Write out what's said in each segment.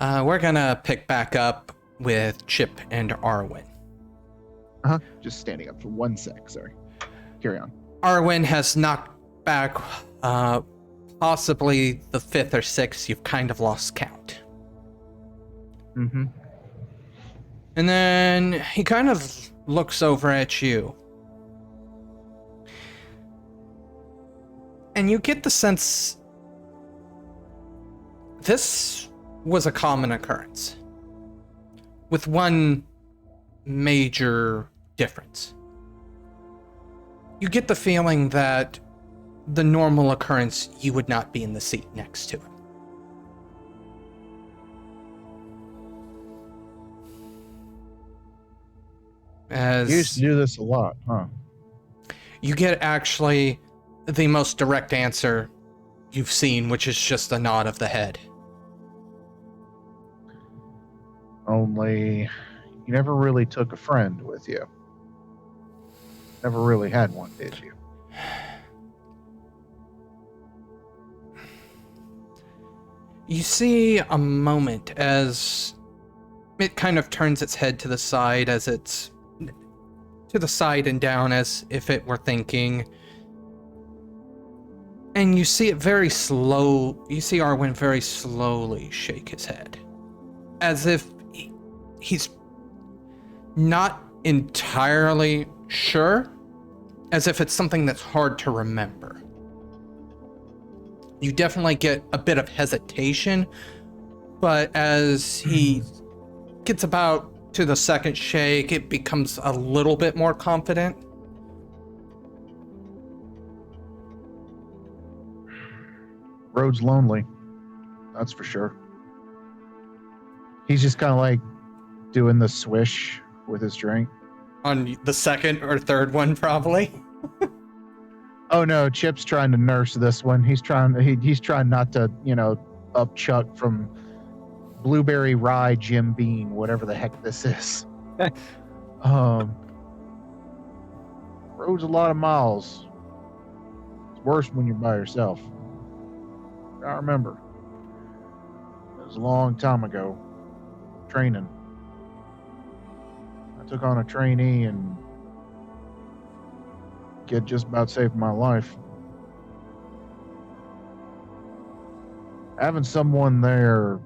We're gonna pick back up with Chip and Arwen. Just standing up for 1 sec, sorry. Carry on. Arwen has knocked back possibly the 5th or 6th. You've kind of lost count. Mm-hmm. And then he kind of looks over at you. And you get the sense this was a common occurrence, with one major difference. You get the feeling that the normal occurrence, you would not be in the seat next to him. You used to do this a lot, huh? You get actually the most direct answer you've seen, which is just a nod of the head. Only you never really took a friend with you. Never really had one, did you? You see a moment as it kind of turns its head to the side, as it's to the side and down as if it were thinking. And you see it very slow. You see Arwen very slowly shake his head, as if he's not entirely sure, as if it's something that's hard to remember. You definitely get a bit of hesitation, but as he gets about to the second shake, it becomes a little bit more confident. Road's lonely, that's for sure. He's just kind of like doing the swish with his drink. On the second or third one, probably. Oh no, Chip's trying to nurse this one. He's trying not to, upchuck from blueberry rye Jim Beam, whatever the heck this is. Road's a lot of miles. It's worse when you're by yourself. I remember. It was a long time ago. Training. I took on a trainee and kid just about saved my life. Having someone there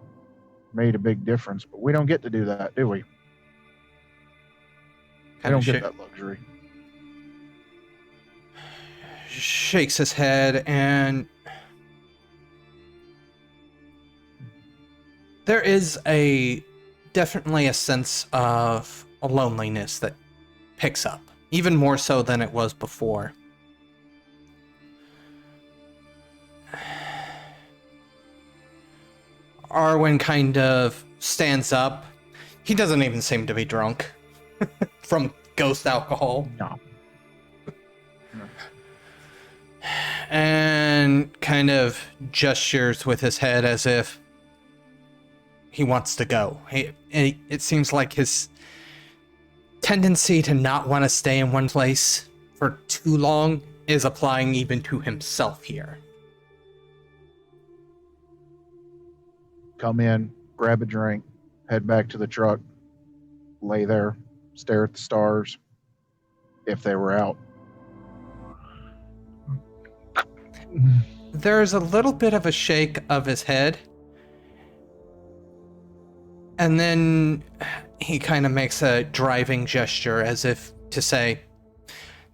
made a big difference, but we don't get to do that, do we? I don't get that luxury. Shakes his head, and there is definitely a sense of a loneliness that picks up, even more so than it was before. Arwen kind of stands up. He doesn't even seem to be drunk from ghost alcohol. No. And kind of gestures with his head as if he wants to go. It seems like his tendency to not want to stay in one place for too long is applying even to himself here. Come in, grab a drink, head back to the truck, lay there, stare at the stars, if they were out. There's a little bit of a shake of his head, and then he kind of makes a driving gesture as if to say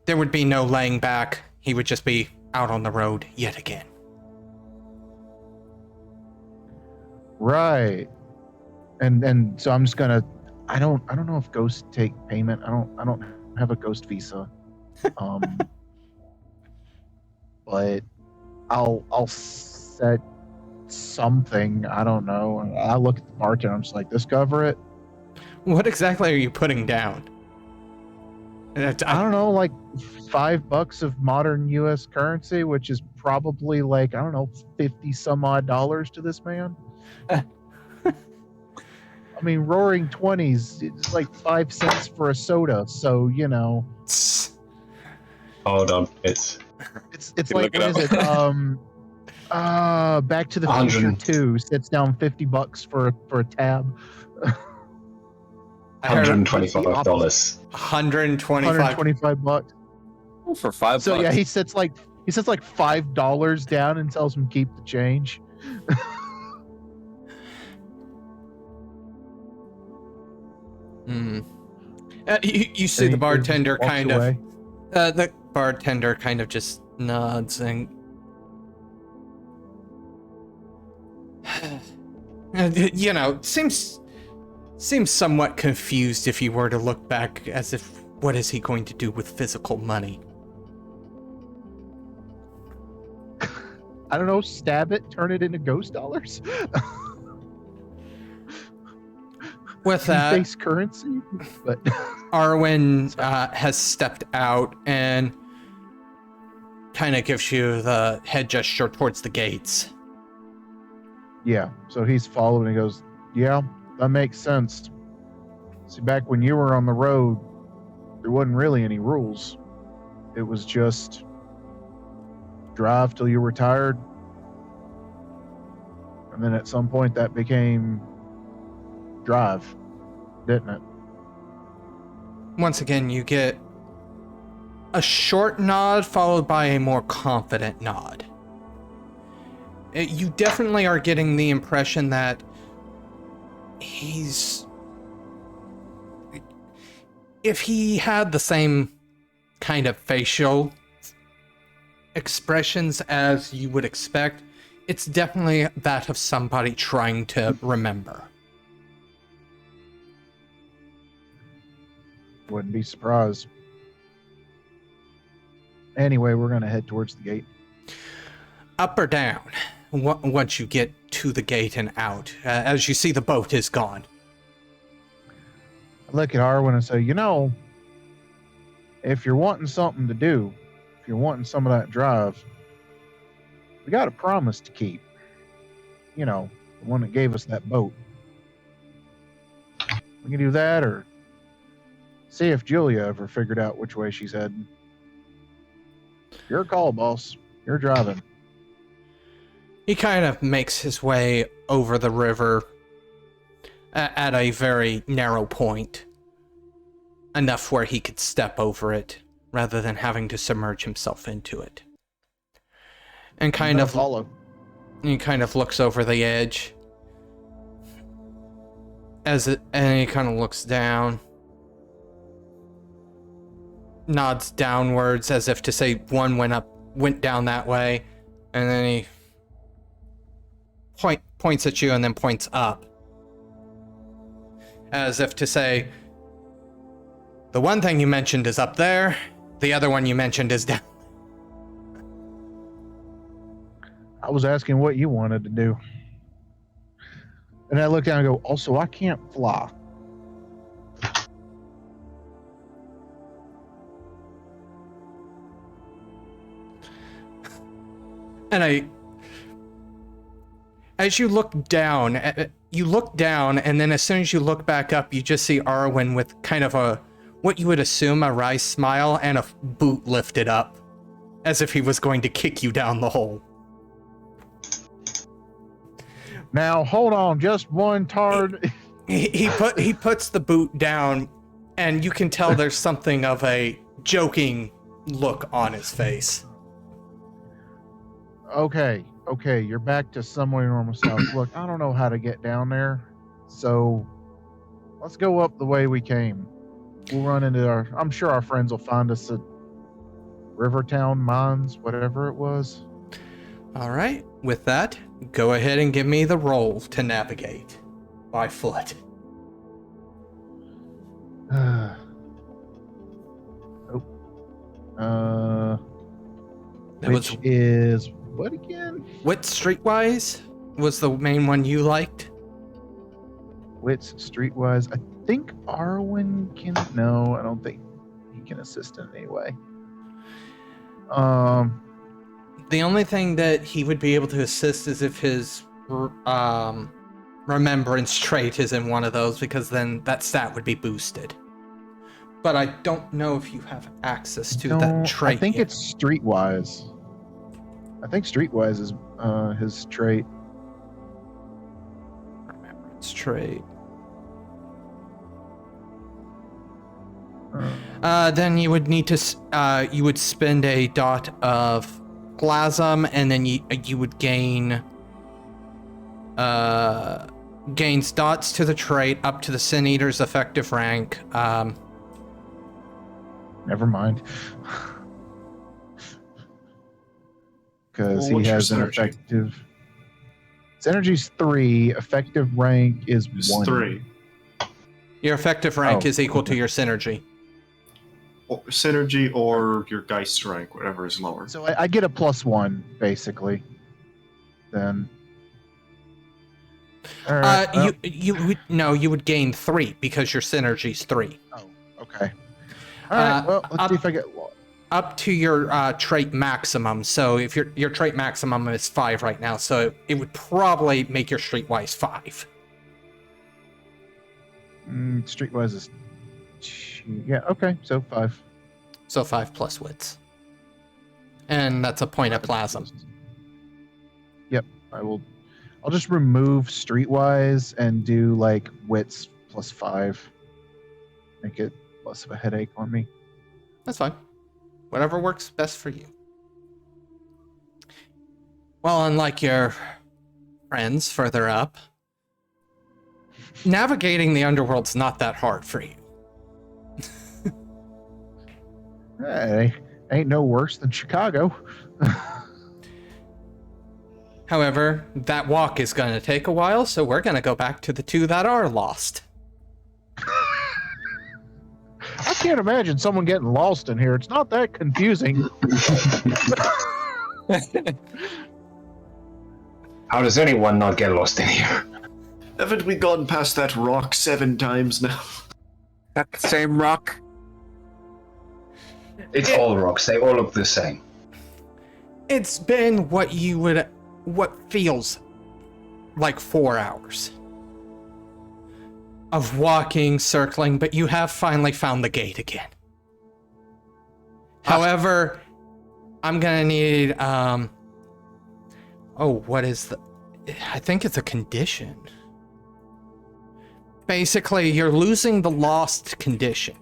there would be no laying back. He would just be out on the road yet again. Right. And so I'm just gonna I don't know if ghosts take payment. I don't have a ghost visa. But I'll set something. I don't know. I look at the bartender. I'm just like, this cover it? What exactly are you putting down? I don't know, like $5 of modern U.S. currency, which is probably like, I don't know, 50 some odd dollars to this man. I mean, roaring 20s, it's like 5 cents for a soda. So, Hold on, it's like, what is it? Back to the Future 100. 2 sits down $50 for a tab. I heard $125. 125. $125. Oh, for $5. So yeah, he sits like $5 down and tells him keep the change. You see the bartender Walks kind away. of. The bartender kind of just nods and. You know, seems somewhat confused if he were to look back, as if, what is he going to do with physical money? I don't know, stab it, turn it into ghost dollars. With that, Base currency, but Arwen has stepped out and kind of gives you the head gesture towards the gates. yeah. So he's following and he goes, yeah, that makes sense. See, back when you were on the road, there wasn't really any rules. It was just drive till you were tired. And then at some point that became drive, didn't it? Once again, you get a short nod followed by a more confident nod. You definitely are getting the impression that if he had the same kind of facial expressions as you would expect, it's definitely that of somebody trying to remember. Wouldn't be surprised. Anyway, we're going to head towards the gate. Up or down, once you get to the gate and out, as you see the boat is gone. I look at Arwen and say, you know, if you're wanting something to do, if you're wanting some of that drive, we got a promise to keep. You know, the one that gave us that boat. We can do that, or see if Júlia ever figured out which way she's heading. Your call, boss. You're driving. He kind of makes his way over the river at a very narrow point, enough where he could step over it rather than having to submerge himself into it. And kind of follow. he kind of looks over the edge and he kind of looks down, nods downwards as if to say one went down that way, and then he points at you and then points up as if to say, the one thing you mentioned is up there, the other one you mentioned is down. I was asking what you wanted to do. And I look down and go, also, I can't fly. And as you look down, and then as soon as you look back up, you just see Arwen with kind of what you would assume a wry smile and a boot lifted up, as if he was going to kick you down the hole. Now, hold on, just one tard. He puts the boot down, and you can tell there's something of a joking look on his face. Okay, you're back to somewhere normal self. Look, I don't know how to get down there, so let's go up the way we came. We'll run into I'm sure our friends will find us at Rivertown Mines, whatever it was. All right, with that, go ahead and give me the roll to navigate by foot. Which is what again? Wit Streetwise was the main one you liked? Wits Streetwise. I think Arwen can. No, I don't think he can assist in any way. The only thing that he would be able to assist is if his remembrance trait is in one of those, because then that stat would be boosted. But I don't know if you have access to that trait. I think yet. it's Streetwise. I think Streetwise is his trait. Remembrance trait. Then you would need to you would spend a dot of plasm, and then you would gain gains dots to the trait up to the Sin-Eater's effective rank. Never mind. Because he What's your has an synergy? effective. Synergy's 3. Effective rank is It's 1. 3. Your effective rank Oh, is equal to okay. your synergy. Or synergy or your Geist rank, whatever is lower. So I get a +1 basically. Then. All right. well, you would gain 3 because your synergy's 3. Okay. All right. Well, let's see if I get. Up to your trait maximum. So if your trait maximum is 5 right now, so it would probably make your streetwise 5. Streetwise is. 2. Yeah. Okay. So 5. So 5 plus wits. And that's a point of plasm. Yep. I'll just remove Streetwise and do like wits +5. Make it less of a headache on me. That's fine. Whatever works best for you. Well, unlike your friends further up, navigating the Underworld's not that hard for you. Hey, ain't no worse than Chicago. However, that walk is going to take a while, so we're going to go back to the 2 that are lost. I can't imagine someone getting lost in here. It's not that confusing. How does anyone not get lost in here? Haven't we gone past that rock 7 times now? That same rock? It's all rocks. They all look the same. It's been what feels like 4 hours of walking, circling, but you have finally found the gate again. However, I'm gonna need, what is I think it's a condition. Basically, you're losing the lost condition.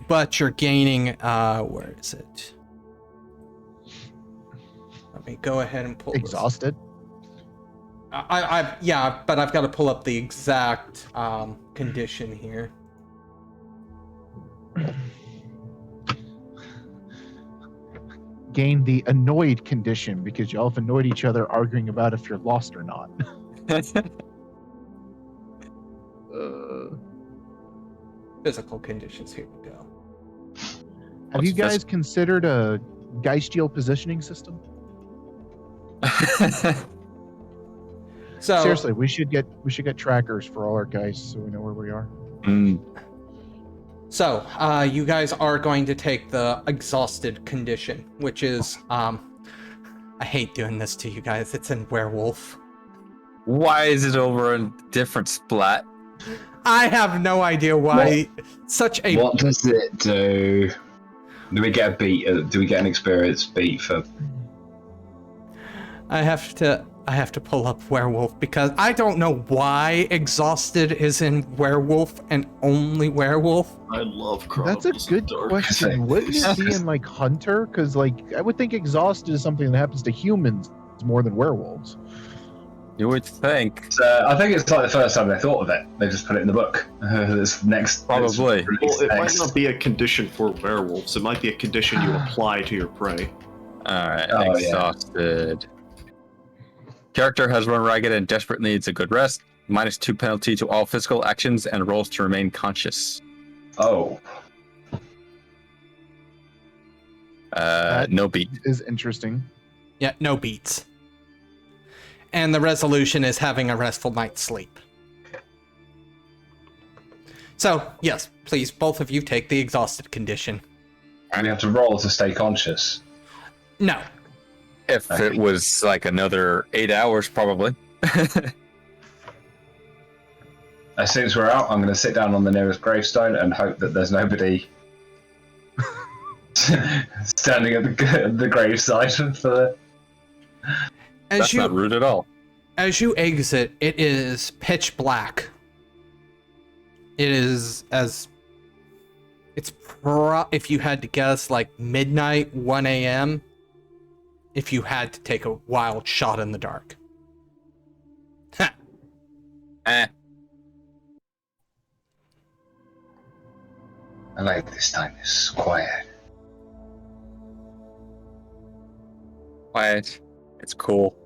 But you're gaining, where is it? Let me go ahead and pull this. Exhausted. Yeah, but I've got to pull up the exact condition here. Gain the annoyed condition because y'all have annoyed each other arguing about if you're lost or not. Physical conditions, here we go. Have you guys considered a Geistial positioning system? So Seriously, we should get trackers for all our Geists so we know where we are. So, you guys are going to take the exhausted condition, which is, I hate doing this to you guys. It's in werewolf. Why is it over a different splat? I have no idea why such a... What does it do? Do we get a beat? Do we get an experience beat for? I have to pull up werewolf because I don't know why exhausted is in werewolf and only werewolf. I love Chronicles That's a good of Dark. question. Wouldn't it be in like Hunter? Because like I would think exhausted is something that happens to humans more than werewolves. You would think. I think it's like the first time they thought of it. They just put it in the book. This next Probably. Well, it might next. not be a condition for werewolves. It might be a condition you apply to your prey. Alright, Oh, yeah. exhausted. Character has run ragged and desperate needs a good rest. -2 penalty to all physical actions and rolls to remain conscious. Oh, No beat. Is interesting. Yeah, no beats. And the resolution is having a restful night's sleep. So, yes, please, both of you take the exhausted condition. and you have to roll to stay conscious. No. If it was like another 8 hours, probably. As soon as we're out, I'm going to sit down on the nearest gravestone and hope that there's nobody Standing at the graveside for the... That's not rude at all. As you exit, it is pitch black. It is if you had to guess, like midnight, 1 a.m. If you had to take a wild shot in the dark. Ha. Eh. I like this time. It's quiet. Quiet. It's cool.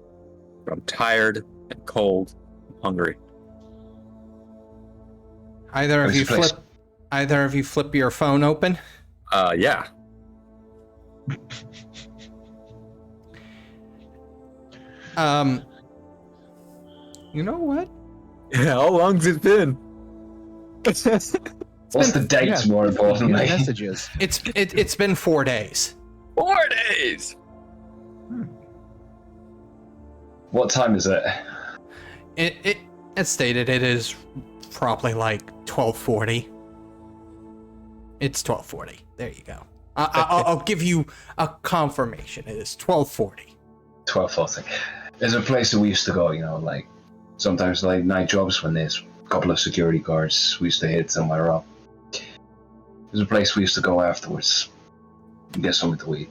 But I'm tired and cold and hungry. Either of Where's you flip your phone open. Yeah. You know what? Yeah, how long's it been? What's the dates, more importantly? Messages. It's been 4 days. 4 days! What time is it? As stated, it is probably like 12:40. It's 12:40. There you go. I'll give you a confirmation. It is 12:40. 12:40. There's a place that we used to go, you know, like sometimes like night jobs when there's a couple of security guards we used to hit somewhere up. There's a place we used to go afterwards and get something to eat.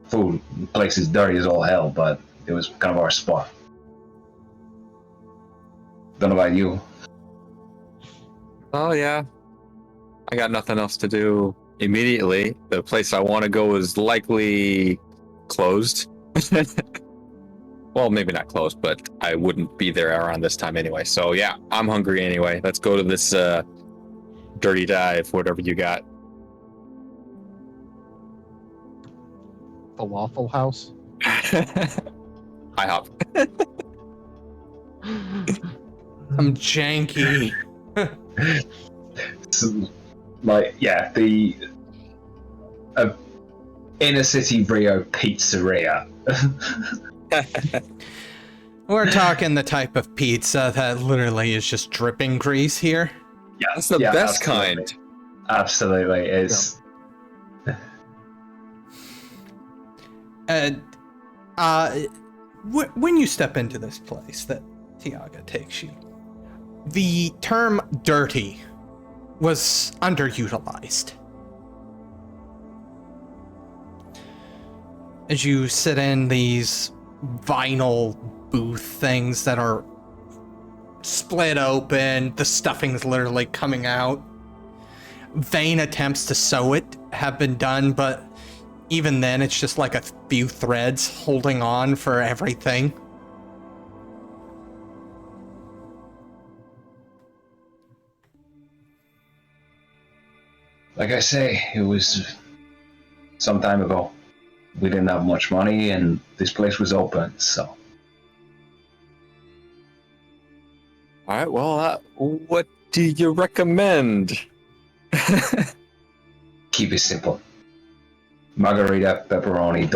Food, the place is dirty as all hell, but it was kind of our spot. Don't know about you. Oh, yeah. I got nothing else to do immediately. The place I want to go is likely closed. Well, maybe not closed, but I wouldn't be there around this time anyway. So, yeah, I'm hungry anyway. Let's go to this dirty dive, whatever you got. Falafel house. IHOP. I'm janky. So, like, yeah, the inner city Brio pizzeria. We're talking the type of pizza that literally is just dripping grease here. Yeah, That's the best kind. Absolutely, it's. And when you step into this place that Tiago takes you, the term dirty was underutilized. As you sit in these vinyl booth things that are split open, the stuffing's literally coming out. Vain attempts to sew it have been done, but even then it's just like a few threads holding on for everything. Like I say, it was some time ago. We didn't have much money, and this place was open, so. All right, well, what do you recommend? Keep it simple. Margarita, pepperoni.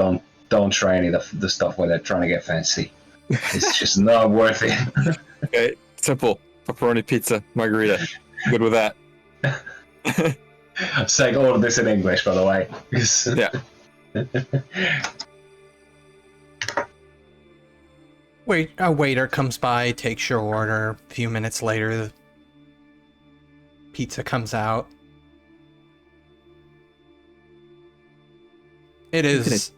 Don't try any of the stuff where they're trying to get fancy. It's just not worth it. Okay, simple. Pepperoni pizza, margarita. Good with that. I'm saying all of this in English, by the way. Yeah. A waiter comes by, takes your order. A few minutes later, the pizza comes out. It's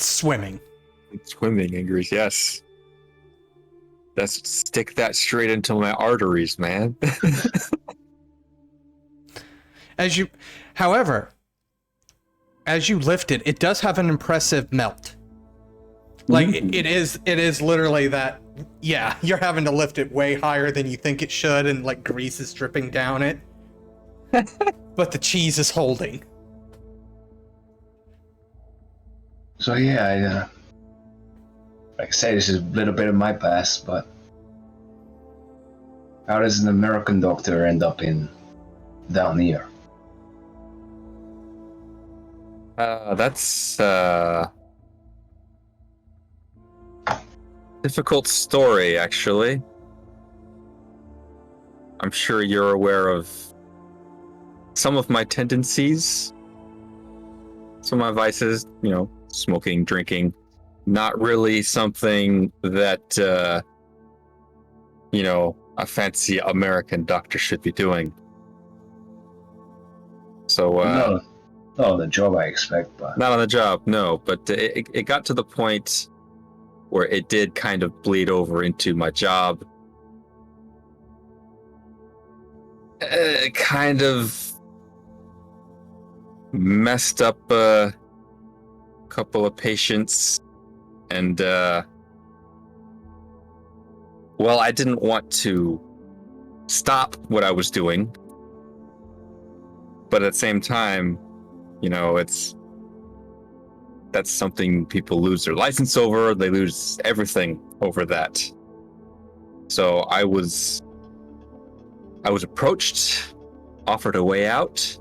swimming. It's swimming in grease, yes. Let's stick that straight into my arteries, man. However, as you lift it, it does have an impressive melt. Like it is literally that. Yeah, you're having to lift it way higher than you think it should, and like grease is dripping down it. But the cheese is holding. So yeah, like I say, this is a little bit of my past, but how does an American doctor end up down here? That's difficult story, actually. I'm sure you're aware of some of my tendencies. some of my vices, smoking, drinking, not really something that, a fancy American doctor should be doing. So, No, not on the job, I expect, but not on the job, no, but it got to the point where it did kind of bleed over into my job. It kind of messed up a couple of patients, and I didn't want to stop what I was doing, but at the same time, that's something people lose their license over. They lose everything over that. So I was approached, offered a way out,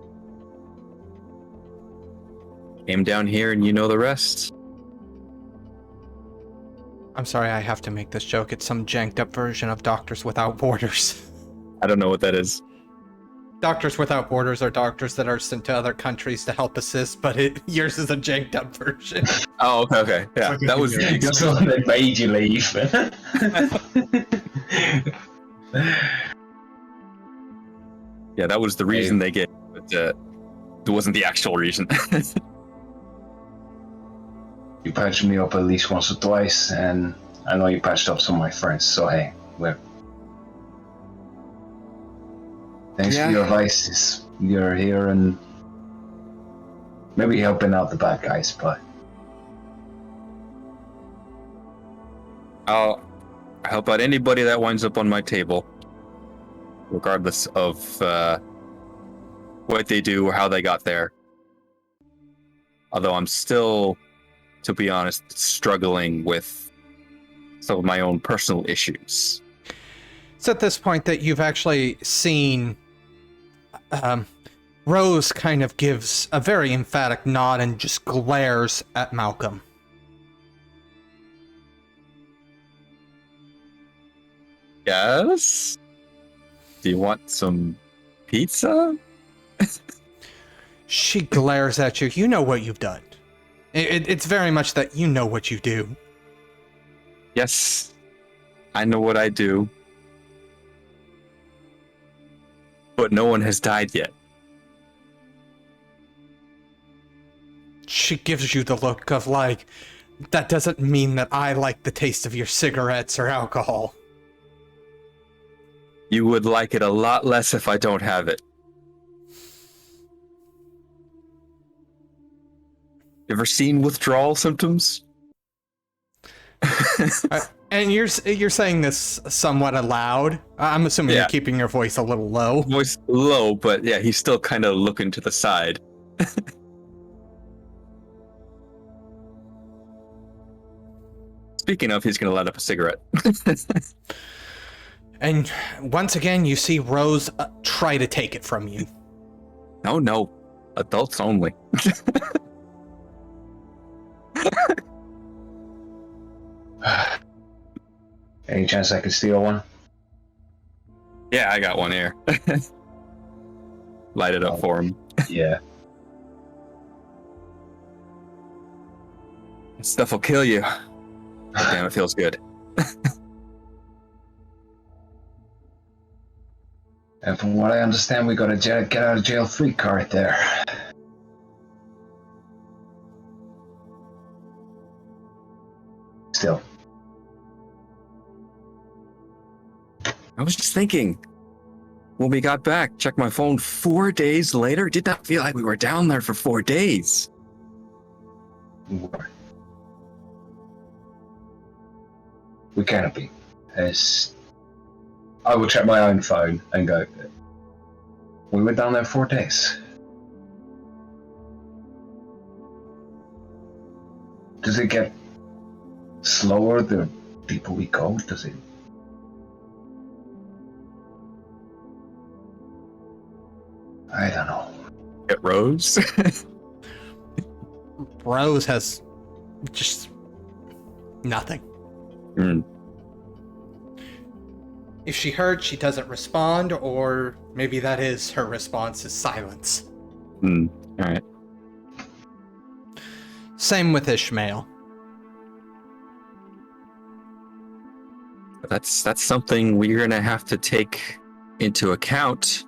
came down here, and you know the rest. I'm sorry, I have to make this joke. It's some janked up version of Doctors Without Borders. I don't know what that is. Doctors Without Borders are doctors that are sent to other countries to help assist, but yours is a janked up version. Oh, okay. Yeah, that was the you're the one that made you leave. Yeah, that was the reason they gave, but it wasn't the actual reason. You patched me up at least once or twice, and I know you patched up some of my friends, so hey, thanks for your advice. You're here and maybe helping out the bad guys, but I'll help out anybody that winds up on my table, regardless of what they do or how they got there. Although I'm still, to be honest, struggling with some of my own personal issues. It's at this point that you've actually seen Rose kind of gives a very emphatic nod and just glares at Malcolm. Yes? Do you want some pizza? She glares at you. You know what you've done. It's very much that you know what you do. Yes, I know what I do. But no one has died yet. She gives you the look of like, that doesn't mean that I like the taste of your cigarettes or alcohol. You would like it a lot less if I don't have it. Ever seen withdrawal symptoms? And you're saying this somewhat aloud. I'm assuming you're keeping your voice a little low. Voice low, but yeah, he's still kind of looking to the side. Speaking of, he's going to light up a cigarette. And once again, you see Rose try to take it from you. No. Adults only. any chance I could steal one? Yeah, I got one here. Light it up for him. Yeah. Stuff will kill you. Damn, it feels good. And from what I understand, we got a get out of jail free card there. Still. I was just thinking, when we got back, checked my phone 4 days later. It did not feel like we were down there for 4 days. We cannot be. As I will check my own phone and go, we were down there 4 days. Does it get slower the deeper we go? Does it? I don't know. Get Rose? Rose has just nothing. If she heard, she doesn't respond, or maybe that is her response is silence. All right. Same with Ishmael. That's something we're gonna have to take into account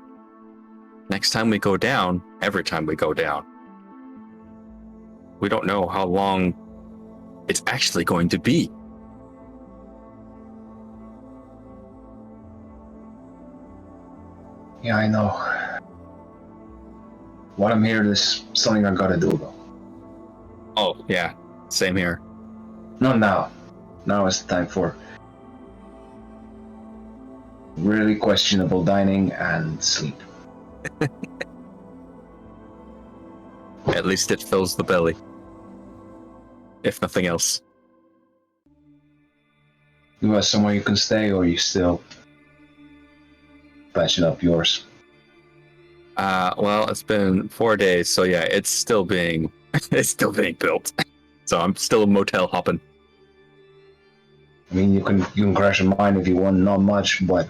next time we go down. Every time we go down, we don't know how long it's actually going to be. Yeah, I know. What I'm here is something I gotta do, though. Oh yeah, same here. Not now. Now is the time for really questionable dining and sleep. At least it fills the belly, if nothing else. You have somewhere you can stay, or you still patching up yours? Well, it's been 4 days, so yeah, it's still being built. So I'm still motel hopping. I mean, you can crash in mine if you want, not much, but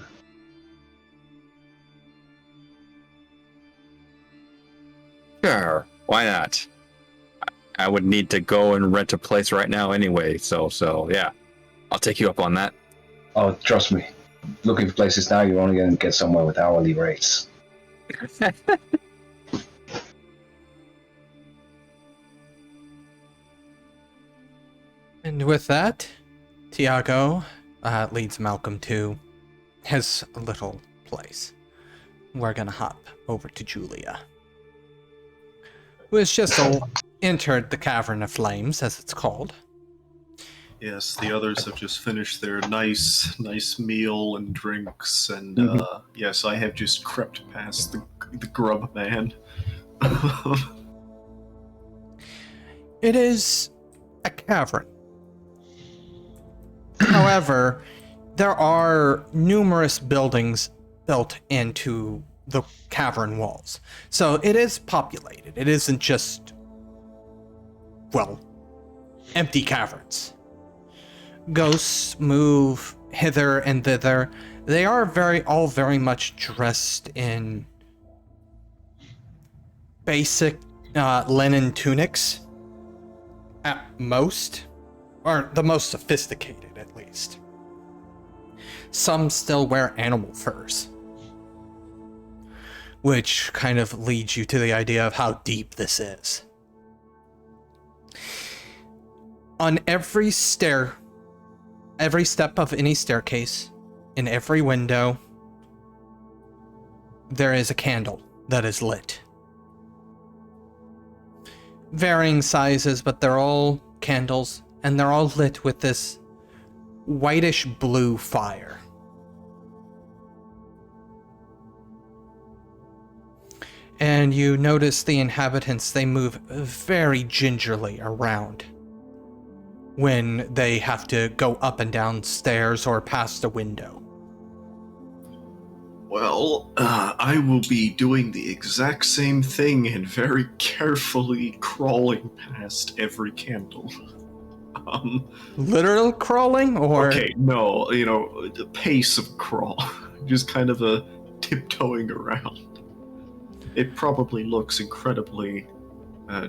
Sure, why not? I would need to go and rent a place right now anyway, so yeah. I'll take you up on that. oh, trust me, looking for places now, you're only gonna get somewhere with hourly rates. And with that, Tiago leads Malcolm to his little place. We're gonna hop over to Júlia, who has just entered the Cavern of Flames, as it's called. Yes, the others have just finished their nice meal and drinks, and yes, I have just crept past the grub man. It is a cavern. However, there are numerous buildings built into the cavern walls. So it is populated. It isn't just, well, empty caverns. Ghosts move hither and thither. They are all very much dressed in basic linen tunics, at most, or the most sophisticated at least. Some still wear animal furs, which kind of leads you to the idea of how deep this is. On every step of any staircase, in every window, there is a candle that is lit. Varying sizes, but they're all candles, and they're all lit with this whitish blue fire. And you notice the inhabitants, they move very gingerly around when they have to go up and down stairs or past a window. Well, I will be doing the exact same thing and very carefully crawling past every candle. Literal crawling, or? Okay, no, the pace of crawl. Just kind of a tiptoeing around. It probably looks incredibly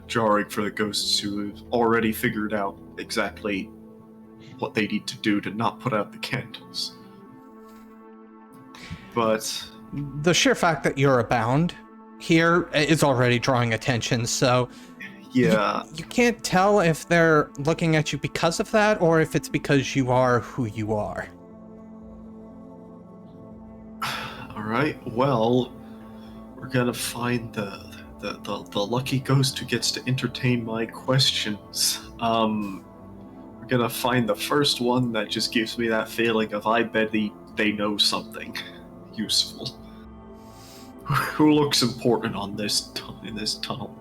jarring for the ghosts who have already figured out exactly what they need to do to not put out the candles. But the sheer fact that you're abound here is already drawing attention, so yeah, you can't tell if they're looking at you because of that or if it's because you are who you are. all right. Well, we're gonna find the lucky ghost who gets to entertain my questions. We're gonna find the first one that just gives me that feeling of I bet they know something useful. Who looks important on in this tunnel?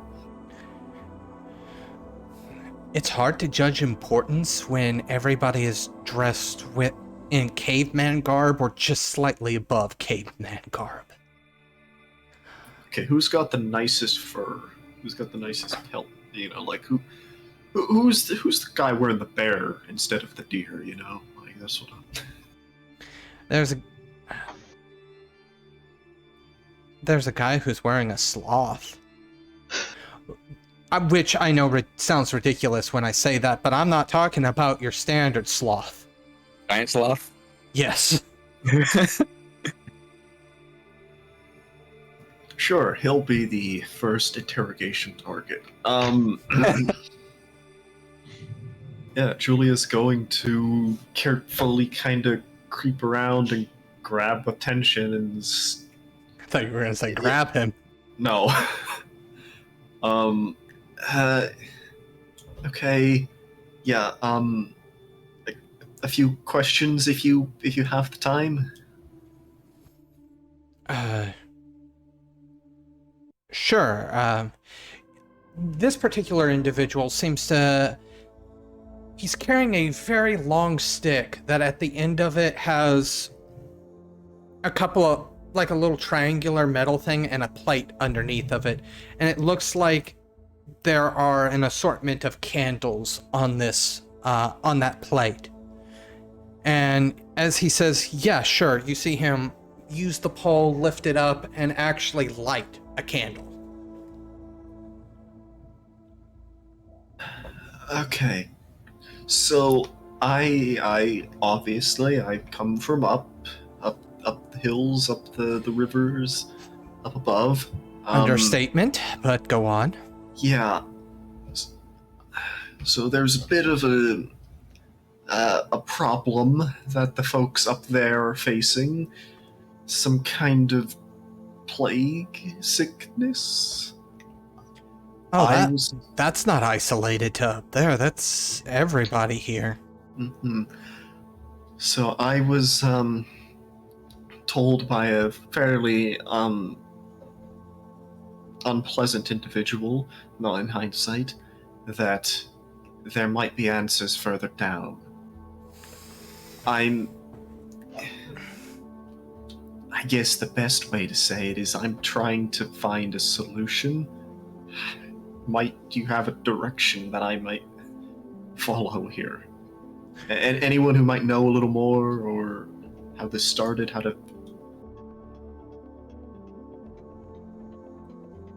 It's hard to judge importance when everybody is dressed in caveman garb or just slightly above caveman garb. Okay, who's got the nicest fur? Who's got the nicest pelt? Who's the guy wearing the bear instead of the deer? That's what There's a guy who's wearing a sloth. Which I know sounds ridiculous when I say that, but I'm not talking about your standard sloth. Giant sloth? Yes. Sure, he'll be the first interrogation target. Yeah, Julia's going to carefully kind of creep around and grab attention and... I thought you were going to say grab him. No. Okay. Yeah, a few questions if you have the time. Sure. This particular individual seems to... He's carrying a very long stick that at the end of it has a couple of, like a little triangular metal thing and a plate underneath of it. And it looks like there are an assortment of candles on this, on that plate. And as he says, yeah, sure, you see him use the pole, lift it up, and actually light a candle. Okay. So I obviously I come from up the hills, up the rivers, up above. Understatement, but go on. Yeah. So there's a bit of a problem that the folks up there are facing. Some kind of plague sickness. Oh, that's not isolated to up there. That's everybody here. Mm-hmm. So I was told by a fairly unpleasant individual, well, in hindsight, that there might be answers further down. I guess the best way to say it is I'm trying to find a solution. Might you have a direction that I might follow here? And anyone who might know a little more, or how this started, how to...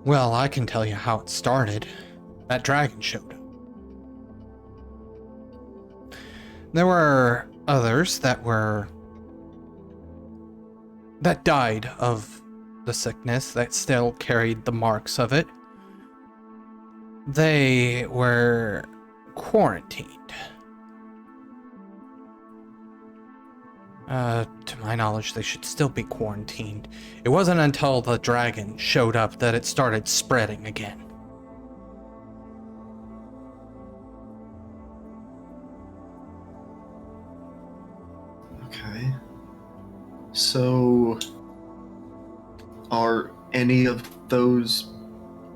Well, I can tell you how it started. That dragon showed up. There were others that died of the sickness, that still carried the marks of it. They were quarantined. To my knowledge, they should still be quarantined. It wasn't until the dragon showed up that it started spreading again. Okay. So, are any of those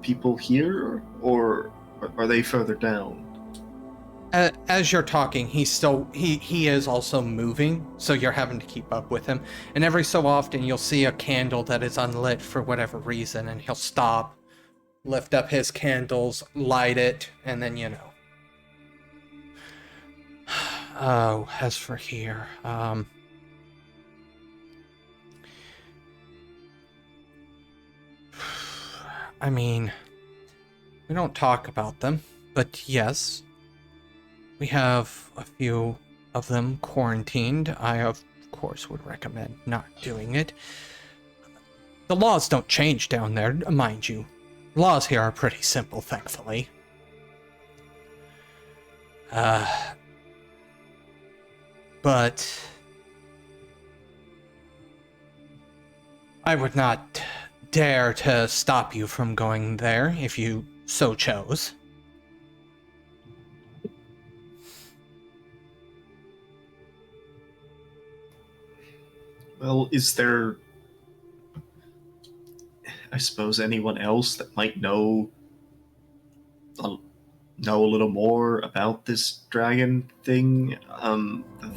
people here, or are they further down? As you're talking, he is also moving, so you're having to keep up with him. And every so often, you'll see a candle that is unlit for whatever reason, and he'll stop, lift up his candles, light it, and then, Oh, as for here, I mean, we don't talk about them, but yes, we have a few of them quarantined. I, of course, would recommend not doing it. The laws don't change down there, mind you. Laws here are pretty simple, thankfully. But I would not dare to stop you from going there if you so chose. Well, is there, I suppose, anyone else that might know a little more about this dragon thing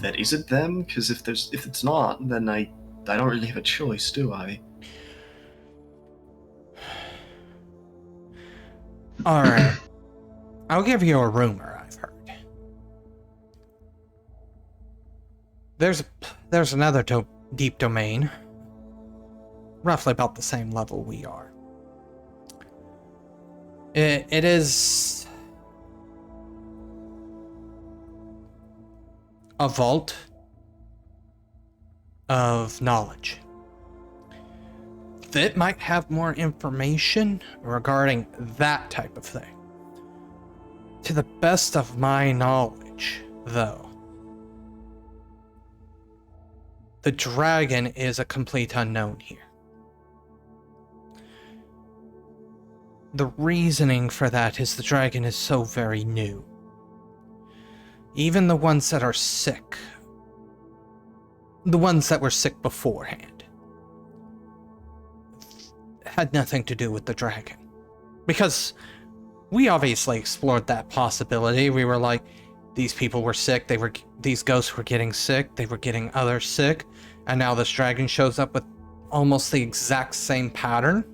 that isn't them? Because if it's not, then I don't really have a choice, do I? All right, I'll give you a rumor I've heard. There's another deep domain, roughly about the same level we are. It is a vault of knowledge. It might have more information regarding that type of thing. To the best of my knowledge, though, the dragon is a complete unknown here. The reasoning for that is the dragon is so very new. Even the ones that are sick, the ones that were sick beforehand, had nothing to do with the dragon. Because we obviously explored that possibility. We were like, these people were sick, these ghosts were getting sick, they were getting others sick, and now this dragon shows up with almost the exact same pattern.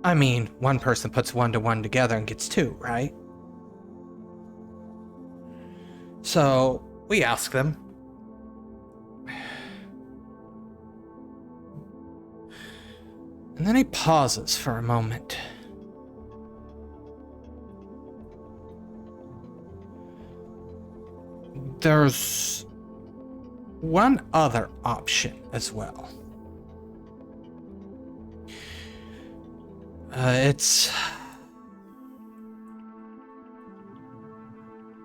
I mean, one person puts 1 to 1 together and gets 2, right? So, we ask them. And then he pauses for a moment. There's one other option as well. It's...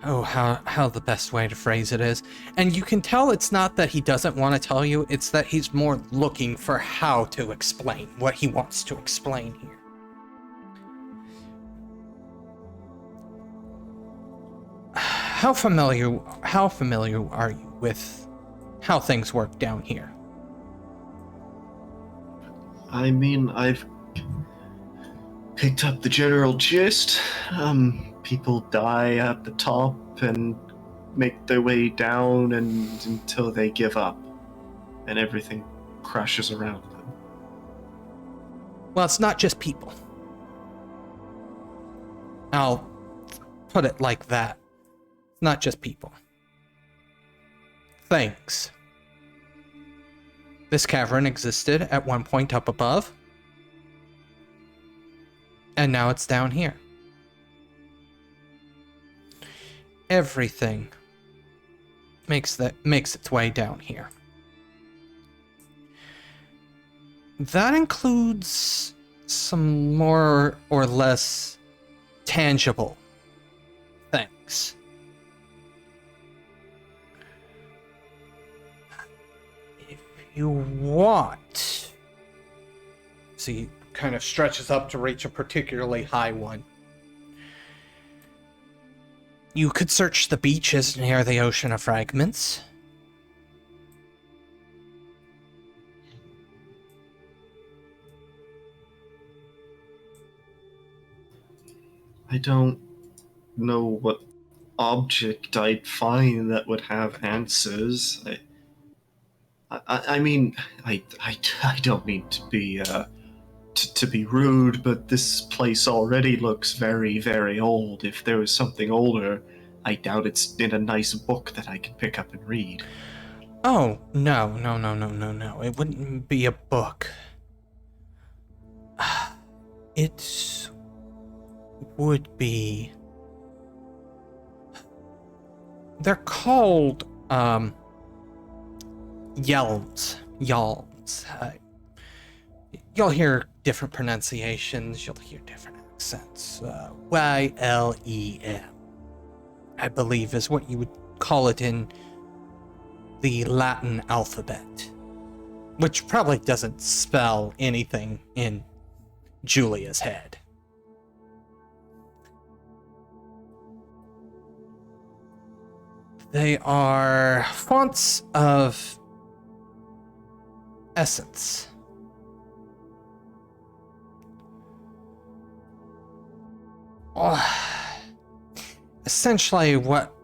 Oh, how the best way to phrase it is. And you can tell it's not that he doesn't want to tell you, it's that he's more looking for how to explain what he wants to explain here. How familiar are you with how things work down here? I mean, I've picked up the general gist. People die at the top and make their way down until they give up, and everything crashes around them. Well, it's not just people. I'll put it like that. It's not just people. Things. This cavern existed at one point up above, and now it's down here. Everything makes its way down here. That includes some more or less tangible things. If you want, so he kind of stretches up to reach a particularly high one. You could search the beaches near the Ocean of Fragments. I don't know what object I'd find that would have answers. I mean, I don't mean to be to be rude, but this place already looks very, very old. If there was something older, I doubt it's in a nice book that I can pick up and read. Oh, no. It wouldn't be a book. It would be... They're called, Yelms. You'll hear different pronunciations, you'll hear different accents. Y-L-E-M, I believe, is what you would call it in the Latin alphabet, which probably doesn't spell anything in Júlia's head. They are fonts of essence. Essentially what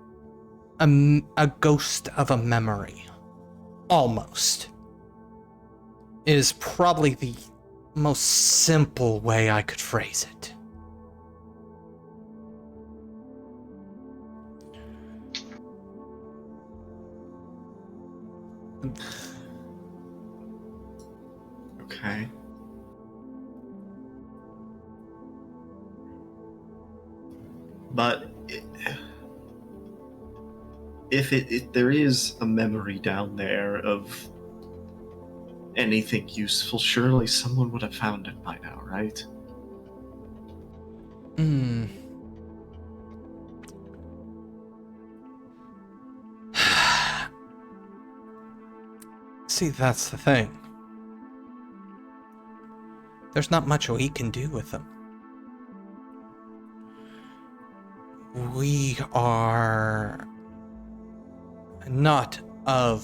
a ghost of a memory, almost, is probably the most simple way I could phrase it. Okay. But if there is a memory down there of anything useful, surely someone would have found it by now, right? Hmm. See, that's the thing. There's not much we can do with them. We are not of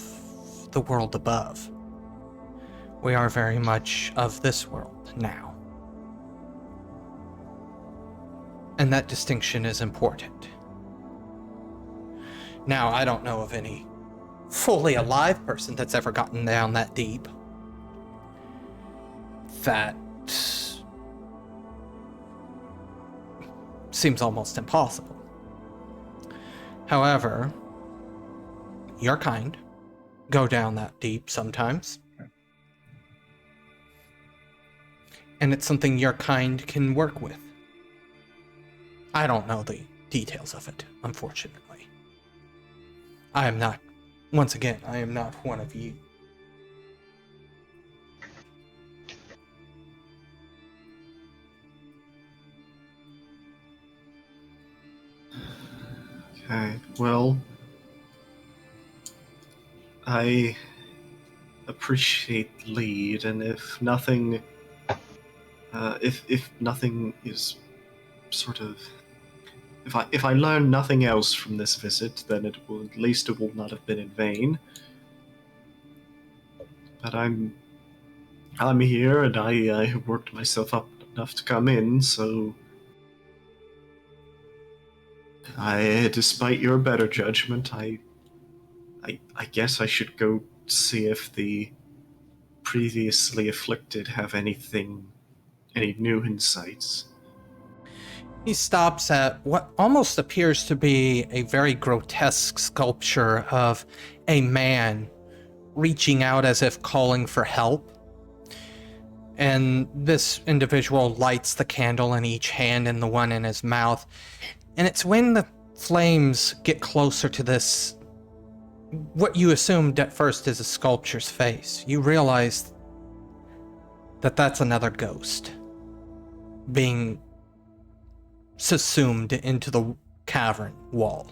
the world above. We are very much of this world now. And that distinction is important. Now, I don't know of any fully alive person that's ever gotten down that deep. That seems almost impossible. However, your kind go down that deep sometimes. And it's something your kind can work with. I don't know the details of it, unfortunately. I am not, once again, I am not one of you. Okay, well, I appreciate the lead, and if nothing is sort of, if I learn nothing else from this visit, then it will not have been in vain. But I'm here, and I have worked myself up enough to come in, so despite your better judgment, I guess I should go see if the previously afflicted have any new insights. He stops at what almost appears to be a very grotesque sculpture of a man reaching out as if calling for help. And this individual lights the candle in each hand and the one in his mouth. And it's when the flames get closer to this, what you assumed at first is a sculpture's face, you realize that that's another ghost being subsumed into the cavern wall.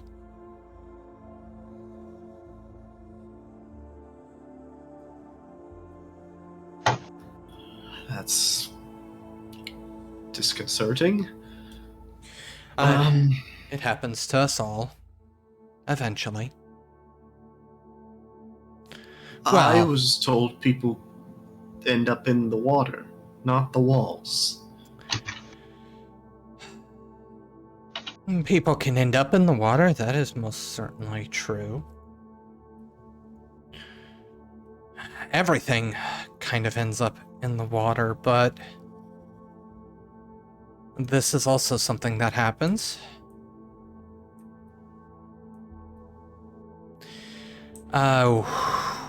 That's disconcerting. It happens to us all, eventually. I Well- was told people end up in the water, not the walls. People can end up in the water, that is most certainly true. Everything kind of ends up in the water, but this is also something that happens.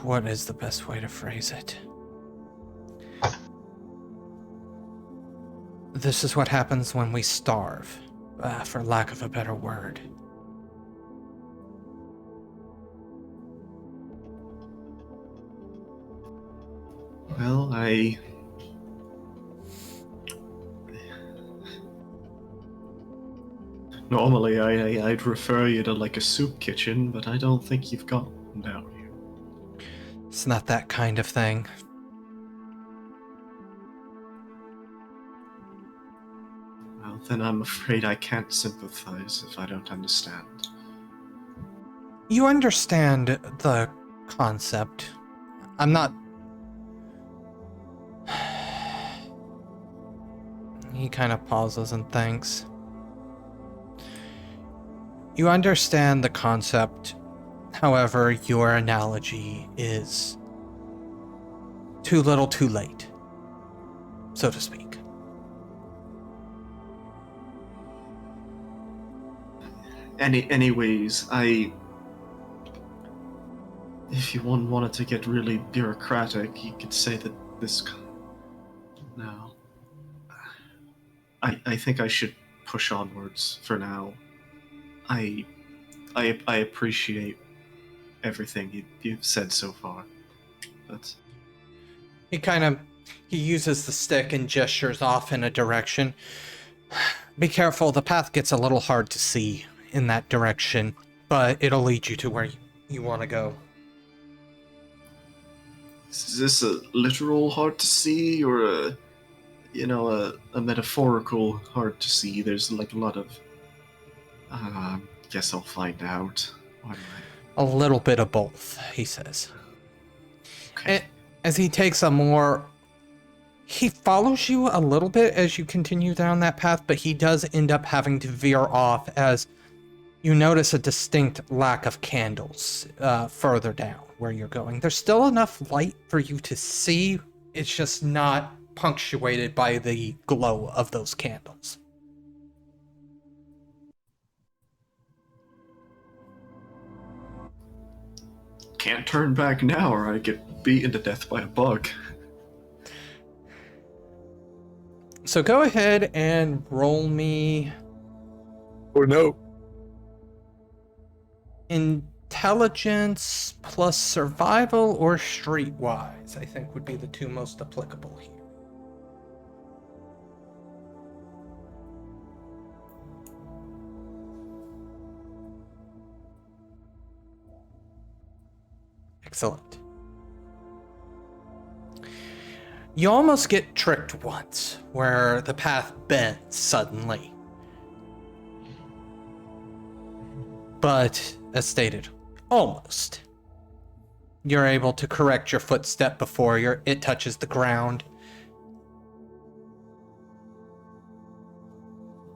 What is the best way to phrase it? This is what happens when we starve, for lack of a better word. Well, normally I'd refer you to like a soup kitchen, but I don't think you've got one down here. It's not that kind of thing. Well, then I'm afraid I can't sympathize if I don't understand. You understand the concept. I'm not... He kind of pauses and thinks. You understand the concept, however, your analogy is too little too late, so to speak. Anyways, if you wanted to get really bureaucratic, you could say that this... No. I think I should push onwards for now. I appreciate everything you've said so far. But He uses the stick and gestures off in a direction. Be careful, the path gets a little hard to see in that direction, but it'll lead you to where you want to go. is this a literal hard to see, or a metaphorical hard to see? There's like a lot of. Guess I'll find out. Why do A little bit of both, he says. Okay. As he takes a more... He follows you a little bit as you continue down that path, but he does end up having to veer off as you notice a distinct lack of candles further down where you're going. There's still enough light for you to see. It's just not punctuated by the glow of those candles. Can't turn back now, or I get beaten to death by a bug. So go ahead and roll me Oh no. intelligence plus survival or streetwise, I think would be the two most applicable here. Excellent. You almost get tricked once, where the path bends suddenly. But, as stated, almost. You're able to correct your footstep before it touches the ground.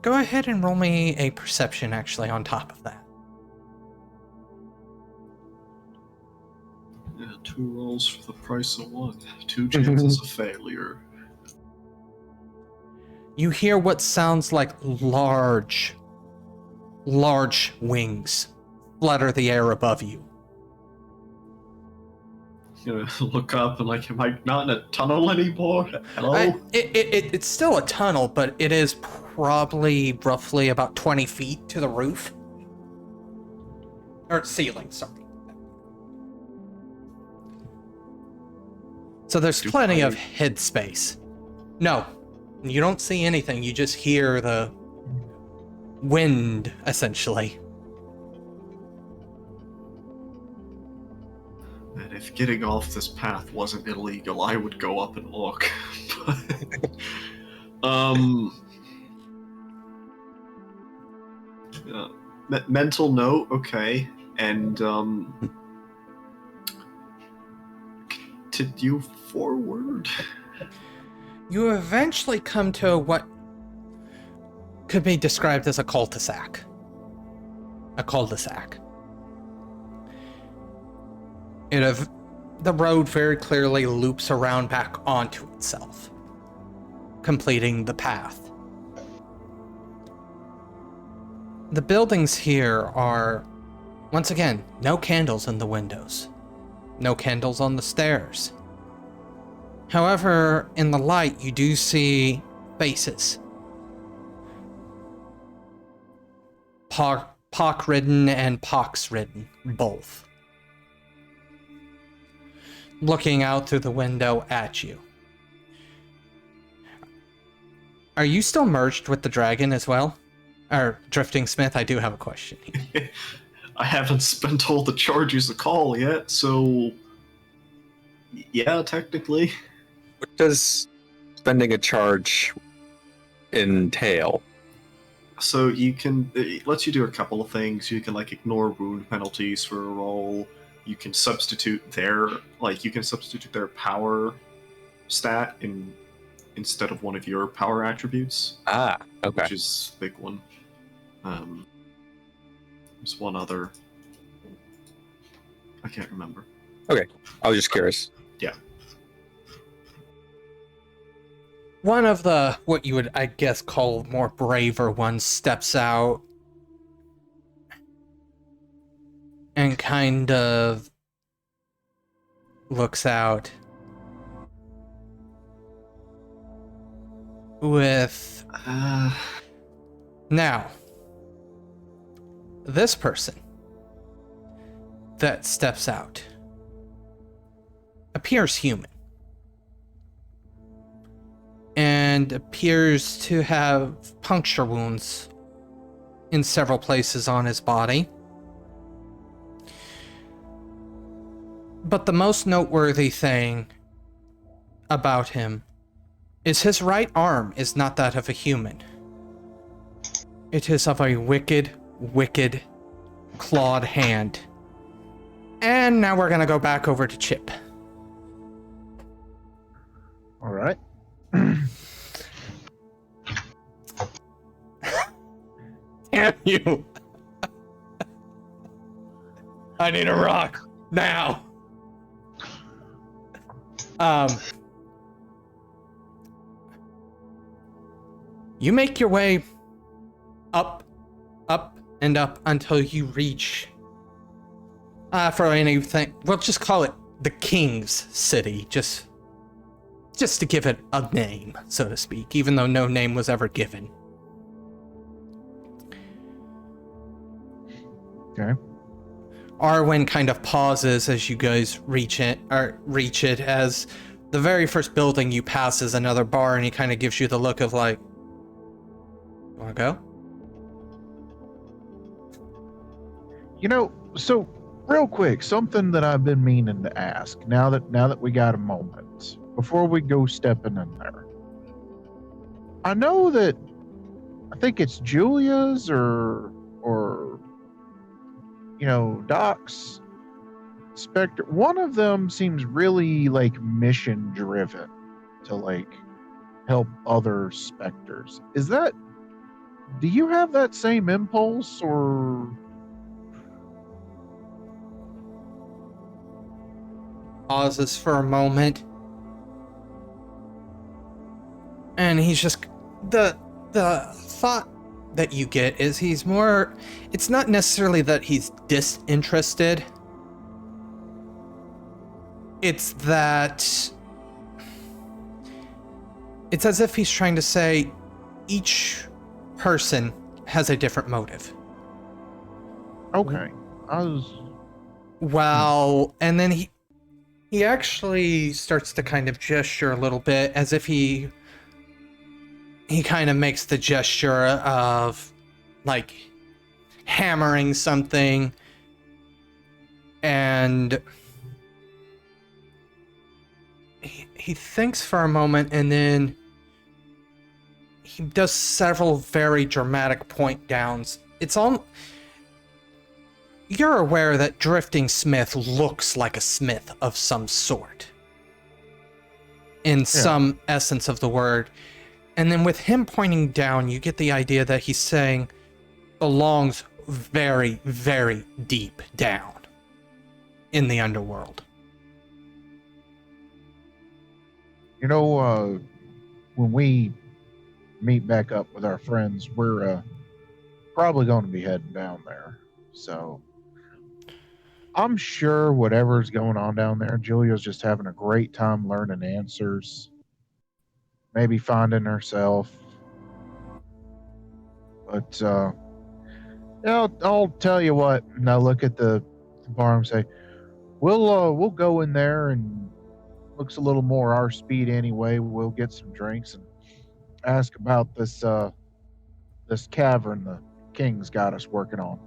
Go ahead and roll me a perception, actually, on top of that. Yeah, 2 rolls for the price of 1. 2 chances of failure. You hear what sounds like large wings flutter the air above you. Look up and like, am I not in a tunnel anymore? Hello? It's still a tunnel, but it is probably roughly about 20 feet to the roof. Or ceiling, sorry. So there's plenty of head space. No, you don't see anything. You just hear the wind, essentially. And if getting off this path wasn't illegal, I would go up and look. Mental note, okay, and continue forward. You eventually come to what could be described as a cul-de-sac. A cul-de-sac. The road very clearly loops around back onto itself, completing the path. The buildings here are, once again, no candles in the windows. No candles on the stairs. However, in the light, you do see faces. Pock-ridden and pox-ridden, both. Looking out through the window at you. Are you still merged with the dragon as well? Or Drifting Smith, I do have a question here. I haven't spent all the charges of call yet, so yeah, technically. What does spending a charge entail? So it lets you do a couple of things. You can like ignore wound penalties for a roll. You can substitute their power stat instead of one of your power attributes. Ah, okay. Which is a big one. There's one other. I can't remember. Okay, I was just curious. Yeah. One of the, what you would, I guess, call more braver ones steps out and kind of looks out with... Now, this person that steps out appears human and appears to have puncture wounds in several places on his body. But the most noteworthy thing about him is his right arm is not that of a human. It is of a wicked, wicked, clawed hand. And now we're gonna go back over to Chip. All right. Damn you! I need a rock now. You make your way up, and up until you reach, for anything, we'll just call it the King's City, just to give it a name, so to speak, even though no name was ever given. Okay. Arwen kind of pauses as you guys reach it, as the very first building you pass is another bar, and he kind of gives you the look of like, wanna go? You know, so real quick, something that I've been meaning to ask now that we got a moment before we go stepping in there. I know that I think it's Júlia's or you know, Doc's Spectre. One of them seems really like mission driven to like help other specters. Is that, do you have that same impulse or? Pauses for a moment, and he's just the thought that you get is he's more, it's not necessarily that he's disinterested, it's that it's as if he's trying to say each person has a different motive. Okay. I was. Well, and then he actually starts to kind of gesture a little bit as if he kind of makes the gesture of like hammering something, and he thinks for a moment, and then he does several very dramatic point downs. It's all, you're aware that Drifting Smith looks like a smith of some sort, in some essence of the word. And then with him pointing down, you get the idea that he's saying belongs very, very deep down in the underworld. You know, when we meet back up with our friends, we're probably going to be heading down there. So I'm sure whatever's going on down there, Julia's just having a great time learning answers, maybe finding herself. But yeah, I'll tell you what. And I look at the bar and say, "We'll go in there, and looks a little more our speed anyway. We'll get some drinks and ask about this cavern the king's got us working on."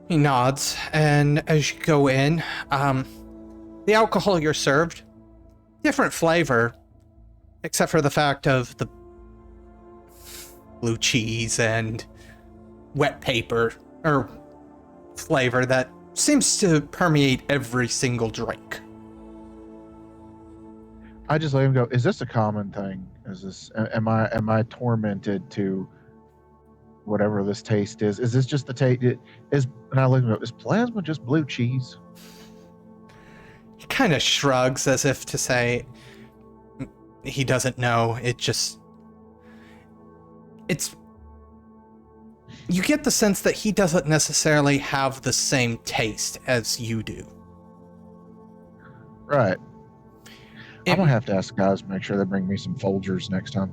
He nods, and as you go in, the alcohol you're served, different flavor, except for the fact of the blue cheese and wet paper, or flavor that seems to permeate every single drink. I just let him go. Is this a common thing? Is this, am I tormented to whatever this taste is? Is this just the taste? And I look at him, is plasma just blue cheese? He kind of shrugs as if to say he doesn't know. You get the sense that he doesn't necessarily have the same taste as you do. Right. I'm gonna have to ask the guys to make sure they bring me some Folgers next time.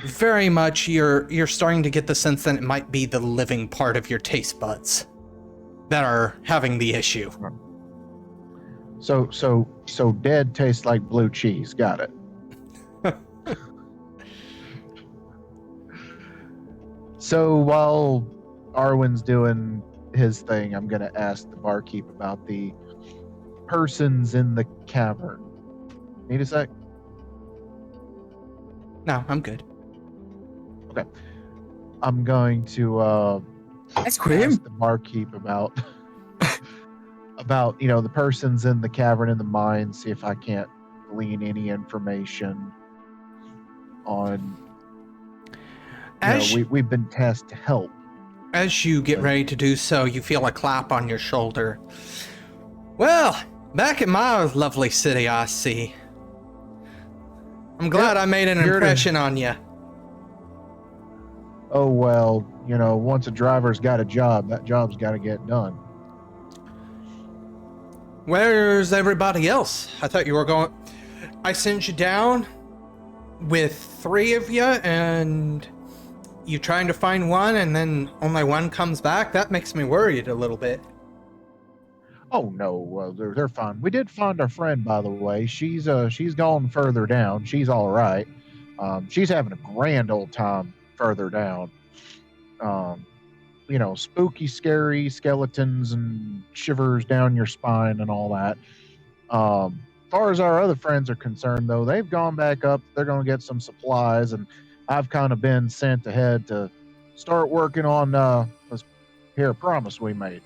very much you're starting to get the sense that it might be the living part of your taste buds that are having the issue. So dead tastes like blue cheese. Got it. So while Arwen's doing his thing, I'm gonna ask the barkeep about the persons in the cavern. Need a sec? No, I'm good. I'm going to Ice cream. ask the barkeep about the persons in the cavern in the mine, see if I can't glean any information on we've been tasked to help. As you get ready to do so, you feel a clap on your shoulder. Well, back in my lovely city, I see. I'm glad I made an impression on you. Oh, well, once a driver's got a job, that job's got to get done. Where's everybody else? I thought you were going... I sent you down with 3 of you, and you trying to find one, and then only one comes back? That makes me worried a little bit. Oh, no, they're fine. We did find our friend, by the way. She's gone further down. She's all right. She's having a grand old time further down. Spooky, scary skeletons and shivers down your spine and all that. As far as our other friends are concerned, though, they've gone back up. They're going to get some supplies, and I've kind of been sent ahead to start working on this here promise we made.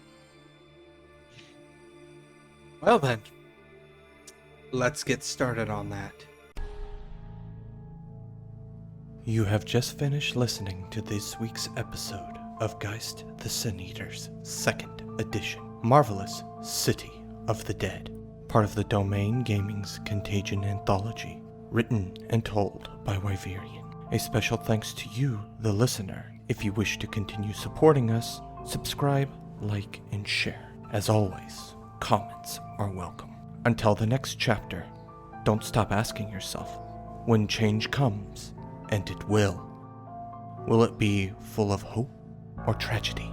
Well then, let's get started on that. You have just finished listening to this week's episode of Geist the Sin-Eaters, 2nd edition, Marvelous City of the Dead, part of the Domain Gaming's Contagion Anthology, written and told by Wyverian. A special thanks to you, the listener. If you wish to continue supporting us, subscribe, like, and share. As always, comments are welcome. Until the next chapter, don't stop asking yourself, when change comes, and it will it be full of hope or tragedy?